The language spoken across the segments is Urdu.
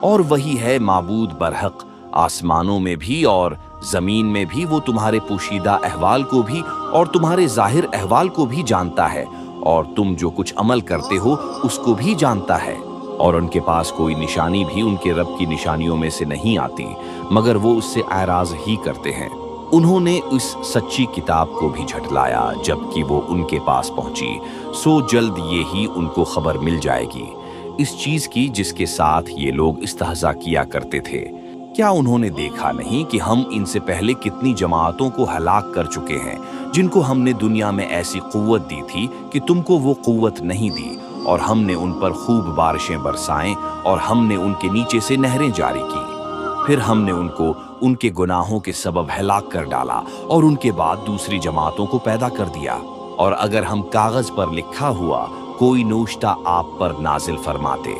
اور وہی ہے معبود برحق، آسمانوں میں بھی اور زمین میں بھی، وہ تمہارے پوشیدہ احوال کو بھی اور تمہارے ظاہر احوال کو بھی جانتا ہے، اور تم جو کچھ عمل کرتے ہو اس کو بھی جانتا ہے۔ اور ان کے پاس کوئی نشانی بھی ان کے رب کی نشانیوں میں سے نہیں آتی، مگر وہ اس سے اعراض ہی کرتے ہیں۔ انہوں نے اس سچی کتاب کو بھی جھٹلایا جبکہ وہ ان کے پاس پہنچی، سو جلد یہی ان کو خبر مل جائے گی اس چیز کی جس کے ساتھ یہ لوگ استہزا کیا کرتے تھے۔ کیا انہوں نے دیکھا نہیں کہ ہم ان سے پہلے کتنی جماعتوں کو ہلاک کر چکے ہیں، جن کو ہم نے دنیا میں ایسی قوت دی تھی کہ تم کو وہ قوت نہیں دی، اور ہم نے ان پر خوب بارشیں برسائیں اور ہم نے ان کے نیچے سے نہریں جاری کی۔ پھر ہم نے ان کو ان کے گناہوں کے سبب ہلاک کر ڈالا اور ان کے بعد دوسری جماعتوں کو پیدا کر دیا۔ اور اگر ہم کاغذ پر لکھا ہوا کوئی نوشتہ آپ پر نازل فرماتے،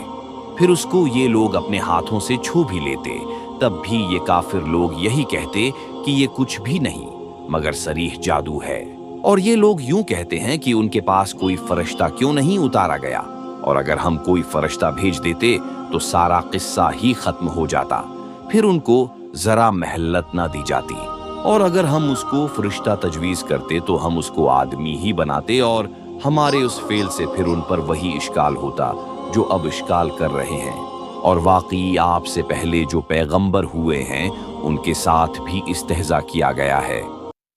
پھر اس کو یہ لوگ اپنے ہاتھوں سے چھو بھی لیتے، تب بھی یہ کافر لوگ یہی کہتے کہ یہ کچھ بھی نہیں مگر صریح جادو ہے۔ اور یہ لوگ یوں کہتے ہیں کہ ان کے پاس کوئی فرشتہ کیوں نہیں اتارا گیا، اور اگر ہم کوئی فرشتہ بھیج دیتے تو سارا قصہ ہی ختم ہو جاتا، پھر ان کو ذرا مہلت نہ دی جاتی۔ اور اگر ہم اس کو فرشتہ تجویز کرتے تو ہم اس کو آدمی ہی بناتے، اور ہمارے اس فعل سے پھر ان پر وہی اشکال ہوتا جو اب اشکال کر رہے ہیں۔ اور واقعی آپ سے پہلے جو پیغمبر ہوئے ہیں ان کے ساتھ بھی استہزا کیا گیا ہے۔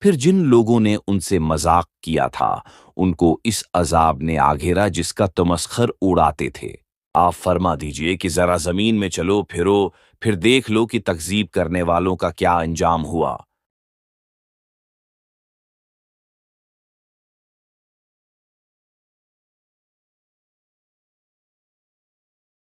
پھر جن لوگوں نے ان سے مذاق کیا تھا ان کو اس عذاب نے آ گھیرا جس کا تمسخر اڑاتے تھے۔ آپ فرما دیجئے کہ ذرا زمین میں چلو پھرو، پھر دیکھ لو کہ تکذیب کرنے والوں کا کیا انجام ہوا۔